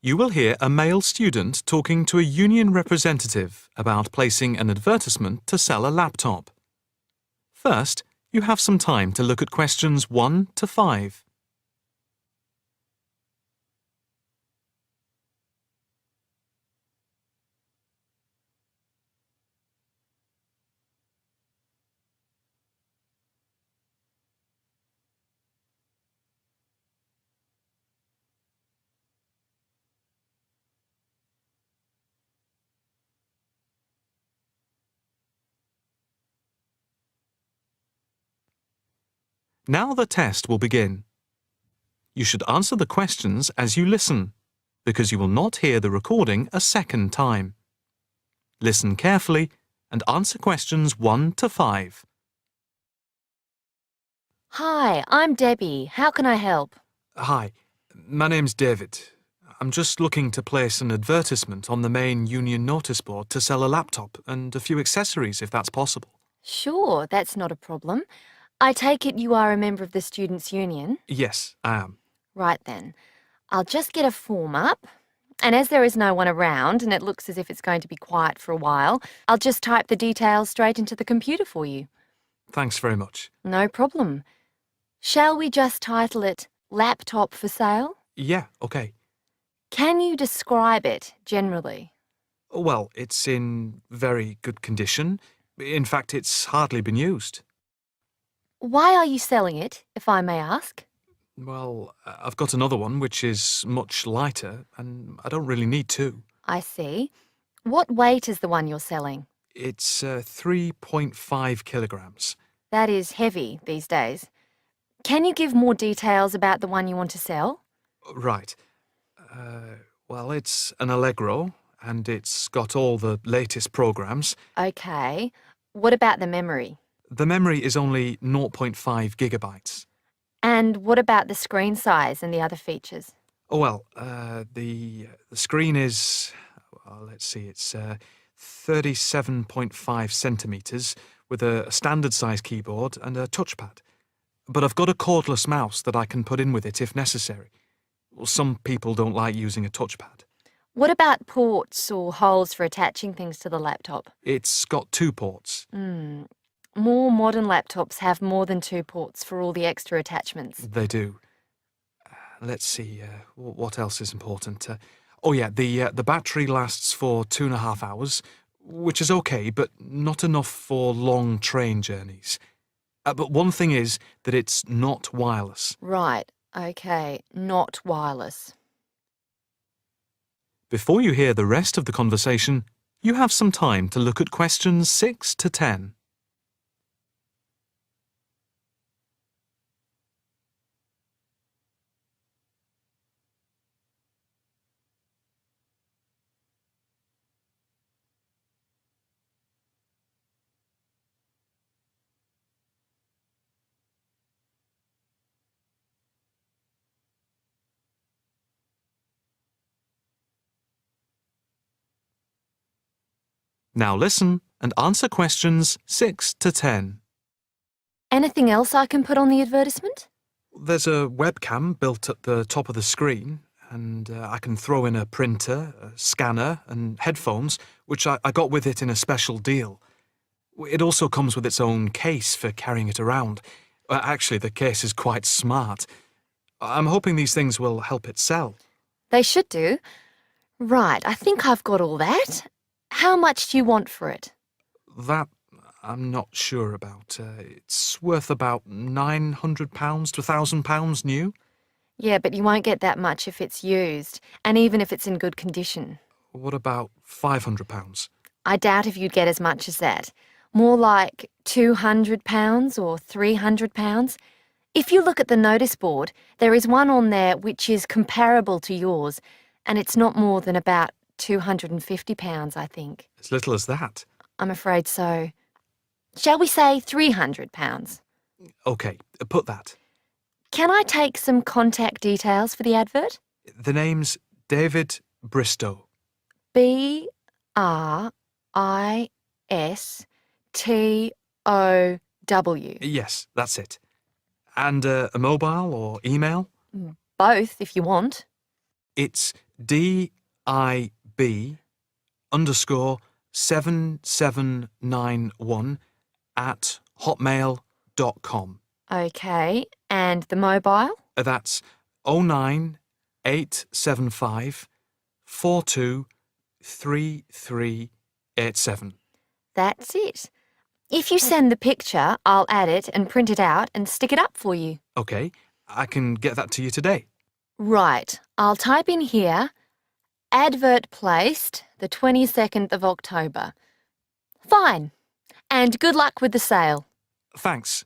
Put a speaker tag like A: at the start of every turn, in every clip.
A: You will hear a male student talking to a union representative about placing an advertisement to sell a laptop. First, you have some time to look at questions 1 to 5. Now the test will begin. You should answer the questions as you listen, because you will not hear the recording a second time. Listen carefully and answer questions 1 to 5.
B: Hi, I'm Debbie. How can I help?
A: Hi, my name's David. I'm just looking to place an advertisement on the main union notice board to sell a laptop and a few accessories if that's possible.
B: Sure, that's not a problem. I take it you are a member of the Students' Union?
A: Yes, I am.
B: Right then. I'll just get a form up. And as there is no one around and it looks as if it's going to be quiet for a while, I'll just type the details straight into the computer for you.
A: Thanks very much.
B: No problem. Shall we just title it Laptop for Sale?
A: Yeah, okay.
B: Can you describe it generally?
A: Well, it's in very good condition. In fact, it's hardly been used.
B: Why are you selling it, if I may ask?
A: Well, I've got another one which is much lighter, and I don't really need two.
B: I see. What weight is the one you're selling?
A: It's 3.5 kilograms.
B: That is heavy these days. Can you give more details about the one you want to sell?
A: Right. Well, it's an Allegro, and it's got all the latest programs.
B: Okay. What about the memory?
A: The memory is only 0.5 gigabytes.
B: And what about the screen size and the other features?
A: Oh, well, the screen is, let's see, it's 37.5 centimetres with a standard-size keyboard and a touchpad. But I've got a cordless mouse that I can put in with it if necessary. Well, some people don't like using a touchpad.
B: What about ports or holes for attaching things to the laptop?
A: It's got 2 ports.
B: More modern laptops have more than 2 ports for all the extra attachments.
A: They do. Let's see, what else is important? Oh yeah, the battery lasts for 2.5 hours, which is okay, but not enough for long train journeys. But one thing is that it's not wireless.
B: Right, okay, not wireless.
A: Before you hear the rest of the conversation, you have some time to look at questions 6 to 10. Now listen and answer questions 6 to 10.
B: Anything else I can put on the advertisement?
A: There's a webcam built at the top of the screen, and I can throw in a printer, a scanner, and headphones, which I got with it in a special deal. It also comes with its own case for carrying it around. Actually, the case is quite smart. I'm hoping these things will help it sell.
B: They should do. Right, I think I've got all that. How much do you want for it?
A: That I'm not sure about. It's worth about £900 to £1,000 new.
B: Yeah, but you won't get that much if it's used, and even if it's in good condition.
A: What about £500?
B: I doubt if you'd get as much as that. More like £200 or £300. If you look at the notice board, there is one on there which is comparable to yours, and it's not more than about £250, I think.
A: As little as that?
B: I'm afraid so. Shall we say £300?
A: OK, put that.
B: Can I take some contact details for the advert?
A: The name's David Bristow.
B: Bristow.
A: Yes, that's it. And a mobile or email?
B: Both, if you want.
A: It's DIB_7791
B: OK, and the mobile?
A: That's 09875 423387.
B: That's it. If you send the picture, I'll add it and print it out and stick it up for you.
A: OK, I can get that to you today.
B: Right, I'll type in here, advert placed the 22nd of October. Fine. And good luck with the sale.
A: Thanks.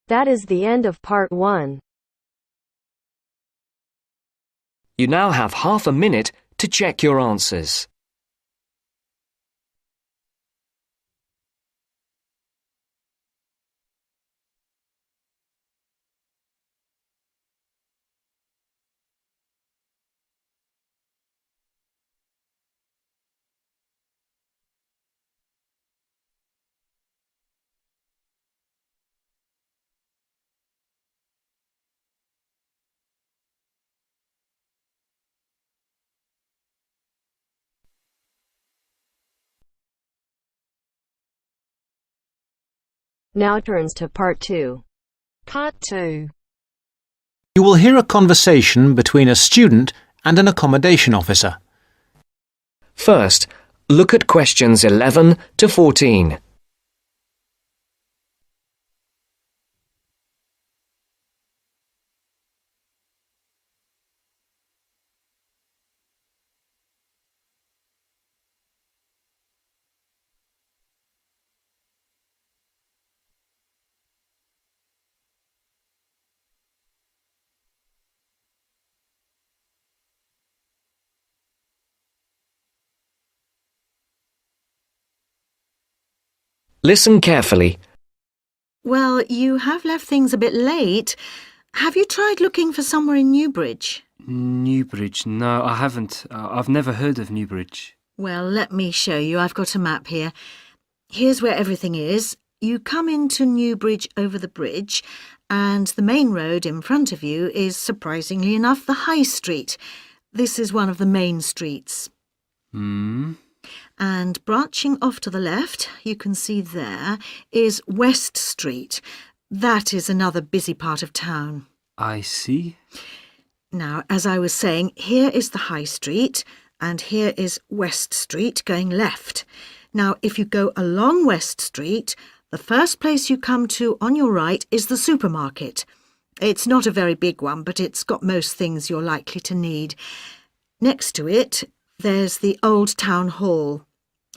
C: That is the end of part 1.
D: You now have half a minute to check your answers.
C: Now turns to part 2.
E: Part 2.
F: You will hear a conversation between a student and an accommodation officer.
D: First, look at questions 11 to 14. Listen carefully.
E: Well, you have left things a bit late. Have you tried looking for somewhere in Newbridge?
G: Newbridge? No, I haven't. I've never heard of Newbridge.
E: Well, let me show you. I've got a map here. Here's where everything is. You come into Newbridge over the bridge, and the main road in front of you is, surprisingly enough, the High Street. This is one of the main streets. And branching off to the left, you can see there, is West Street. That is another busy part of town.
G: I see.
E: Now, as I was saying, here is the High Street, and here is West Street going left. Now, if you go along West Street, the first place you come to on your right is the supermarket. It's not a very big one, but it's got most things you're likely to need. Next to it, there's the Old Town Hall.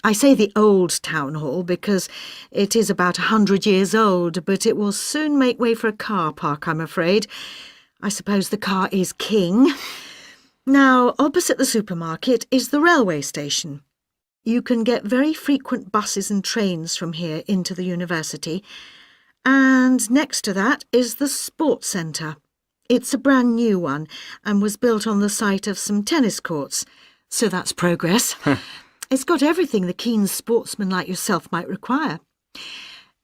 E: I say the Old Town Hall because it is about 100 years old, but it will soon make way for a car park, I'm afraid. I suppose the car is king. Now, opposite the supermarket is the railway station. You can get very frequent buses and trains from here into the university. And next to that is the sports centre. It's a brand new one and was built on the site of some tennis courts. So that's progress. It's got everything the keen sportsman like yourself might require.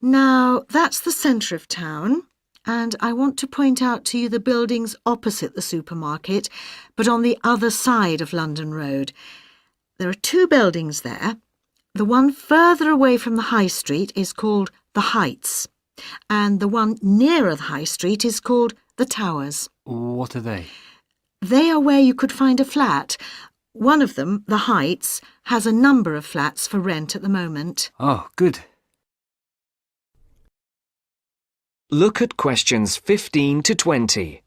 E: Now, that's the centre of town, and I want to point out to you the buildings opposite the supermarket, but on the other side of London Road. There are two buildings there. The one further away from the High Street is called the Heights, and the one nearer the High Street is called the Towers.
G: What are they?
E: They are where you could find a flat. One of them, the Heights, has a number of flats for rent at the moment.
G: Oh, good.
D: Look at questions 15 to 20.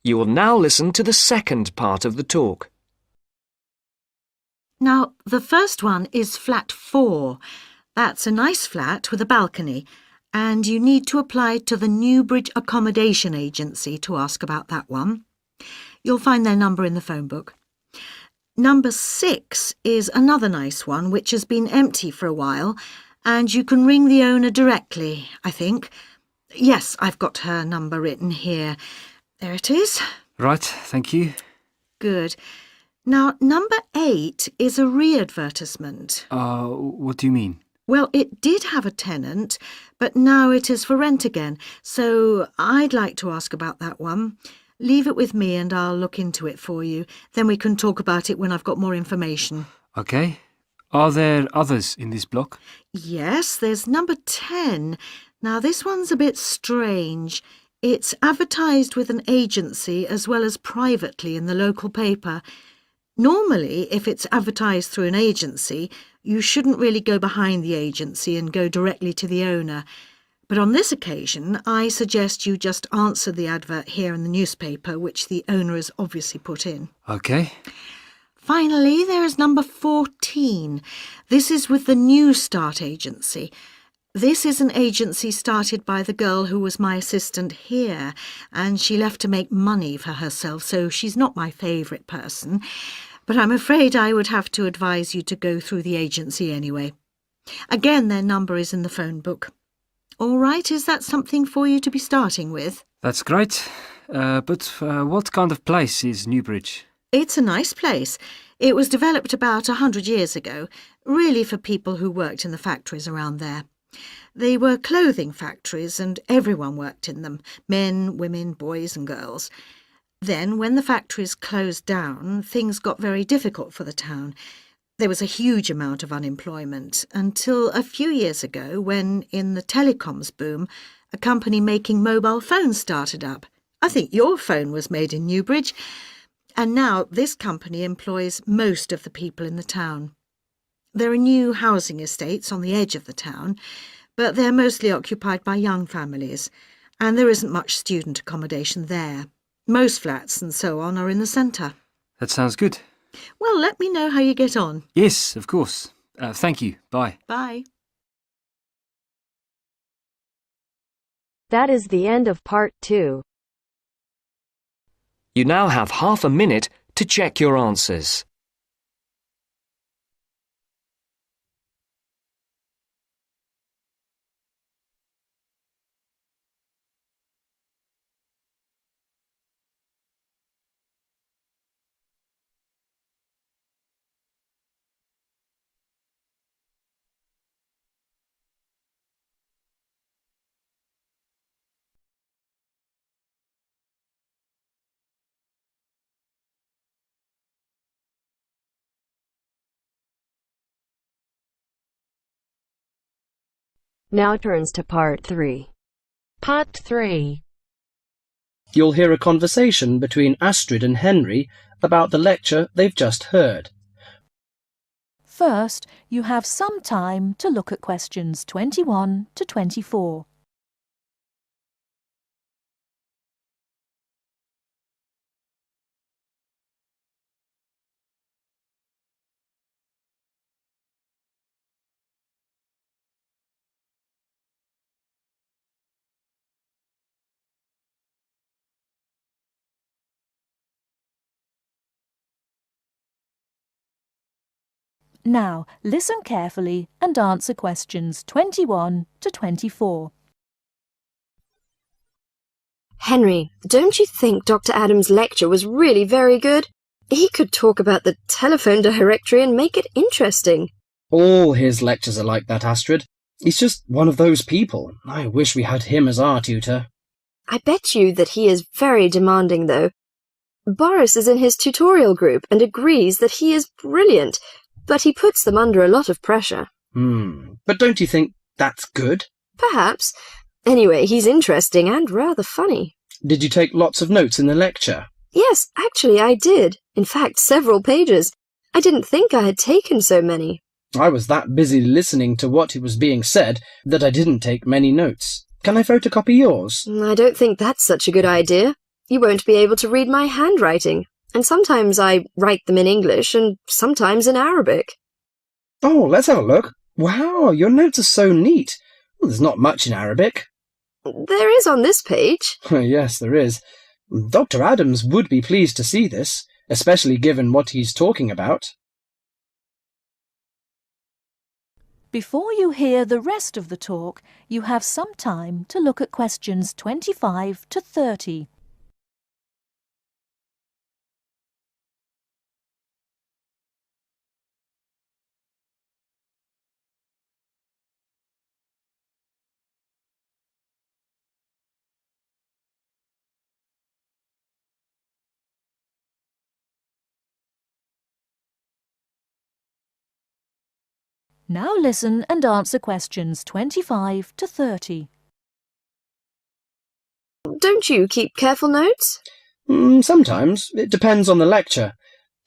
D: You will now listen to the second part of the talk.
E: Now, the first one is flat 4. That's a nice flat with a balcony, and you need to apply to the Newbridge Accommodation Agency to ask about that one. You'll find their number in the phone book. Number 6 is another nice one which has been empty for a while, and you can ring the owner directly, I think. Yes, I've got her number written here. There it is.
G: Right, thank you.
E: Good. Now, number 8 is a re-advertisement.
G: What do you mean?
E: Well, it did have a tenant, but now it is for rent again, so I'd like to ask about that one. Leave it with me and I'll look into it for you. Then we can talk about it when I've got more information.
G: Okay. Are there others in this block?
E: Yes, there's number 10. Now, this one's a bit strange. It's advertised with an agency as well as privately in the local paper. Normally, if it's advertised through an agency, you shouldn't really go behind the agency and go directly to the owner. But on this occasion, I suggest you just answer the advert here in the newspaper, which the owner has obviously put in.
G: Okay.
E: Finally, there is number 14. This is with the New Start agency. This is an agency started by the girl who was my assistant here, and she left to make money for herself, so she's not my favourite person. But I'm afraid I would have to advise you to go through the agency anyway. Again, their number is in the phone book. All right, is that something for you to be starting with?
G: That's great. But what kind of place is Newbridge?
E: It's a nice place. It was developed about 100 years ago, really for people who worked in the factories around there. They were clothing factories and everyone worked in them, men, women, boys and girls. Then, when the factories closed down, things got very difficult for the town. There was a huge amount of unemployment until a few years ago when, in the telecoms boom, a company making mobile phones started up. I think your phone was made in Newbridge. And now this company employs most of the people in the town. There are new housing estates on the edge of the town, but they're mostly occupied by young families, and there isn't much student accommodation there. Most flats and so on are in the centre.
G: That sounds good.
E: Well, let me know how you get on.
G: Yes, of course. Thank you. Bye.
E: Bye.
C: That is the end of part 2.
D: You now have half a minute to check your answers.
C: Now turns to part 3.
H: Part 3.
I: You'll hear a conversation between Astrid and Henry about the lecture they've just heard.
H: First, you have some time to look at questions 21 to 24. Now, listen carefully and answer questions 21 to 24.
J: Henry, don't you think Dr. Adams' lecture was really very good? He could talk about the telephone directory and make it interesting.
I: All his lectures are like that, Astrid. He's just one of those people. I wish we had him as our tutor.
J: I bet you that he is very demanding, though. Boris is in his tutorial group and agrees that he is brilliant, but he puts them under a lot of pressure.
I: But don't you think that's good?
J: Perhaps. Anyway, he's interesting and rather funny.
I: Did you take lots of notes in the lecture?
J: Yes, actually I did. In fact, several pages. I didn't think I had taken so many.
I: I was that busy listening to what was being said that I didn't take many notes. Can I photocopy yours?
J: I don't think that's such a good idea. You won't be able to read my handwriting. And sometimes I write them in English and sometimes in Arabic.
I: Oh, let's have a look. Wow, your notes are so neat. There's not much in Arabic.
J: There is on this page.
I: Yes, there is. Dr. Adams would be pleased to see this, especially given what he's talking about.
H: Before you hear the rest of the talk, you have some time to look at questions 25 to 30. Now listen and answer questions 25 to 30.
J: Don't you keep careful notes?
I: Sometimes. It depends on the lecture.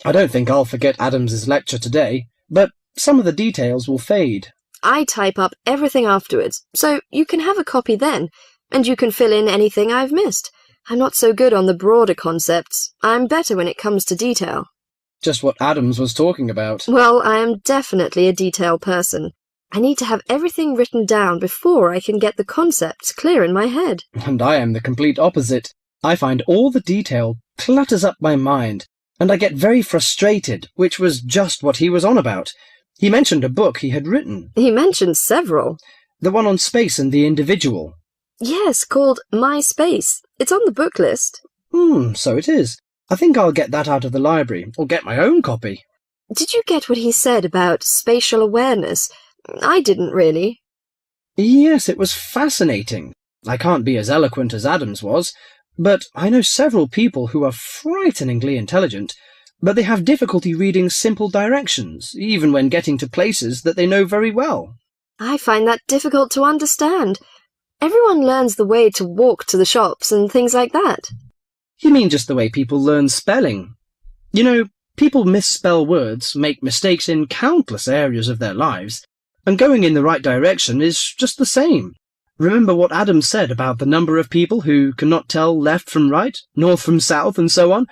I: I don't think I'll forget Adams's lecture today, but some of the details will fade.
J: I type up everything afterwards, so you can have a copy then, and you can fill in anything I've missed. I'm not so good on the broader concepts. I'm better when it comes to detail.
I: Just what Adams was talking about.
J: Well, I am definitely a detail person. I need to have everything written down before I can get the concepts clear in my head.
I: And I am the complete opposite. I find all the detail clutters up my mind, and I get very frustrated, which was just what he was on about. He mentioned a book he had written.
J: He mentioned several.
I: The one on space and the individual.
J: Yes, called My Space. It's on the book list.
I: So it is. I think I'll get that out of the library, or get my own copy.
J: Did you get what he said about spatial awareness? I didn't really.
I: Yes, it was fascinating. I can't be as eloquent as Adams was, but I know several people who are frighteningly intelligent, but they have difficulty reading simple directions, even when getting to places that they know very well.
J: I find that difficult to understand. Everyone learns the way to walk to the shops and things like that.
I: You mean just the way people learn spelling? You know, people misspell words, make mistakes in countless areas of their lives, and going in the right direction is just the same. Remember what Adam said about the number of people who cannot tell left from right, north from south, and so on?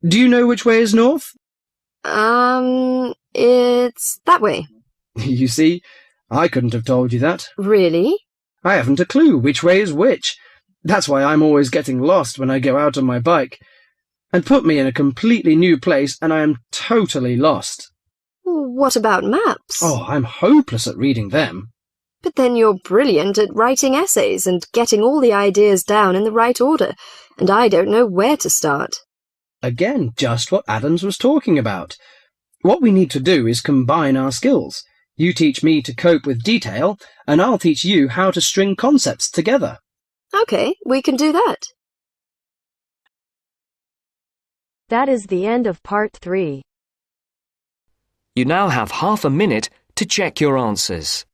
I: Do you know which way is north?
J: It's that way.
I: You see, I couldn't have told you that.
J: Really?
I: I haven't a clue which way is which. That's why I'm always getting lost when I go out on my bike. And put me in a completely new place and I am totally lost.
J: What about maps?
I: Oh, I'm hopeless at reading them.
J: But then you're brilliant at writing essays and getting all the ideas down in the right order, and I don't know where to start.
I: Again, just what Adams was talking about. What we need to do is combine our skills. You teach me to cope with detail, and I'll teach you how to string concepts together.
J: Okay, we can do that.
C: That is the end of part 3.
D: You now have half a minute to check your answers.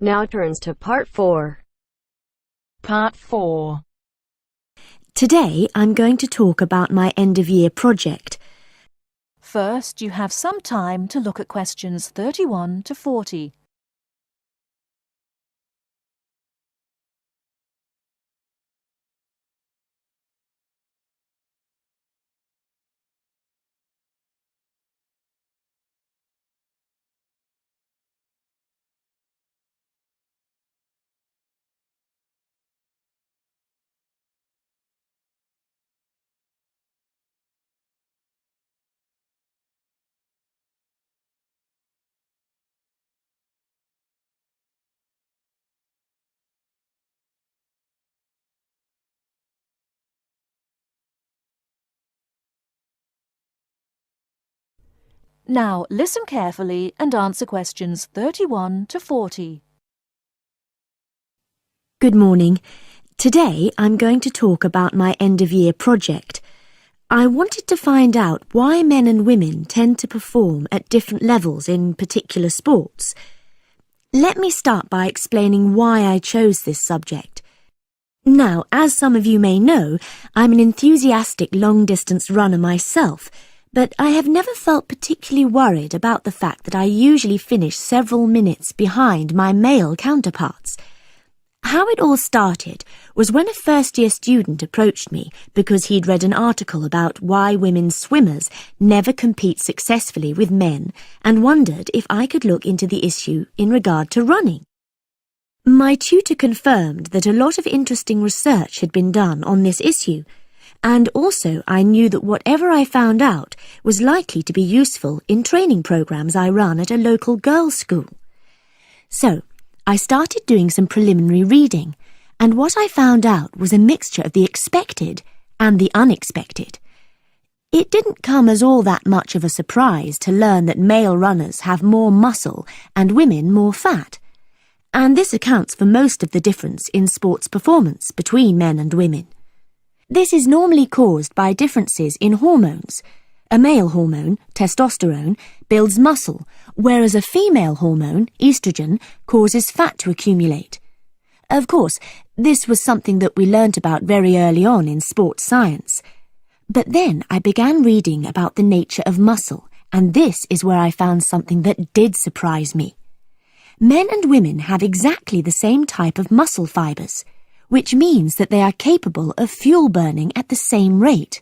C: Now turns to part 4.
H: Part 4.
K: Today I'm going to talk about my end-of-year project.
H: First, you have some time to look at questions 31 to 40. Now listen carefully and answer questions 31 to 40.
K: Good morning. Today I'm going to talk about my end-of-year project. I wanted to find out why men and women tend to perform at different levels in particular sports. Let me start by explaining why I chose this subject. Now, as some of you may know, I'm an enthusiastic long-distance runner myself, but I have never felt particularly worried about the fact that I usually finish several minutes behind my male counterparts. How it all started was when a first-year student approached me because he'd read an article about why women swimmers never compete successfully with men and wondered if I could look into the issue in regard to running. My tutor confirmed that a lot of interesting research had been done on this issue, and also I knew that whatever I found out was likely to be useful in training programs I run at a local girls' school. So, I started doing some preliminary reading, and what I found out was a mixture of the expected and the unexpected. It didn't come as all that much of a surprise to learn that male runners have more muscle and women more fat, and this accounts for most of the difference in sports performance between men and women. This is normally caused by differences in hormones. A male hormone, testosterone, builds muscle, whereas a female hormone, estrogen, causes fat to accumulate. Of course, this was something that we learnt about very early on in sports science. But then I began reading about the nature of muscle, and this is where I found something that did surprise me. Men and women have exactly the same type of muscle fibres, which means that they are capable of fuel burning at the same rate.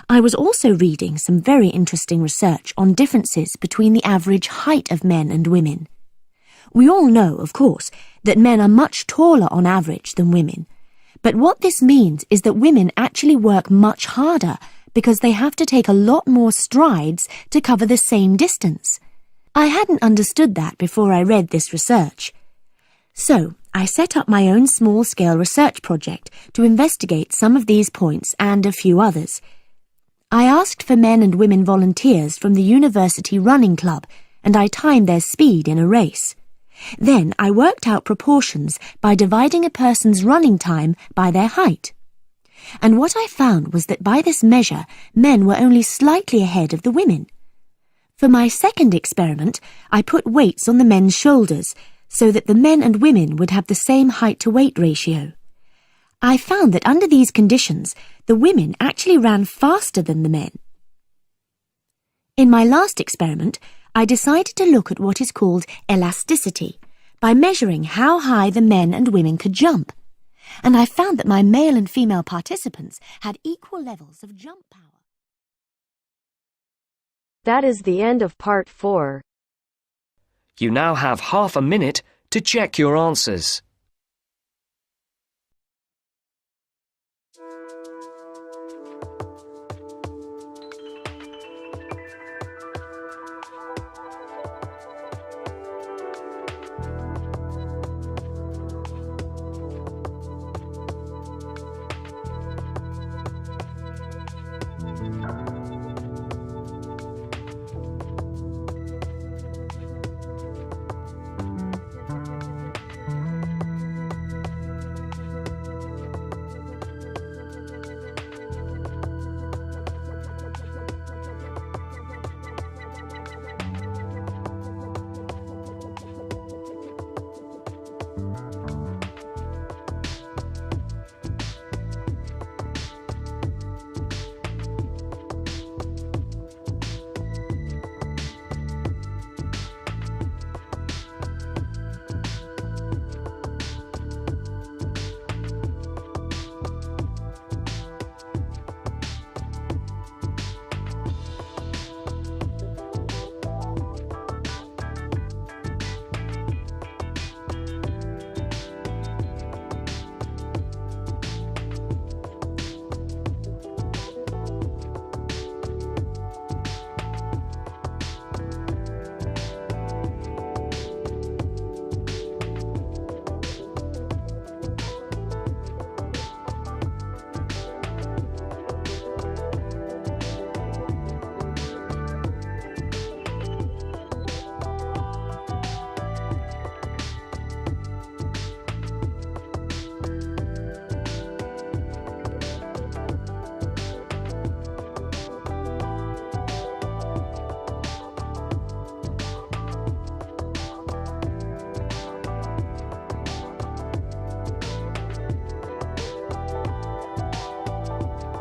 K: I was also reading some very interesting research on differences between the average height of men and women. We all know, of course, that men are much taller on average than women, but what this means is that women actually work much harder because they have to take a lot more strides to cover the same distance. I hadn't understood that before I read this research. So, I set up my own small-scale research project to investigate some of these points and a few others. I asked for men and women volunteers from the university running club, and I timed their speed in a race. Then I worked out proportions by dividing a person's running time by their height. And what I found was that by this measure, men were only slightly ahead of the women. For my second experiment, I put weights on the men's shoulders, so that the men and women would have the same height-to-weight ratio. I found that under these conditions, the women actually ran faster than the men. In my last experiment, I decided to look at what is called elasticity, by measuring how high the men and women could jump. And I found that my male and female participants had equal levels of jump power.
C: That is the end of part 4.
D: You now have half a minute to check your answers.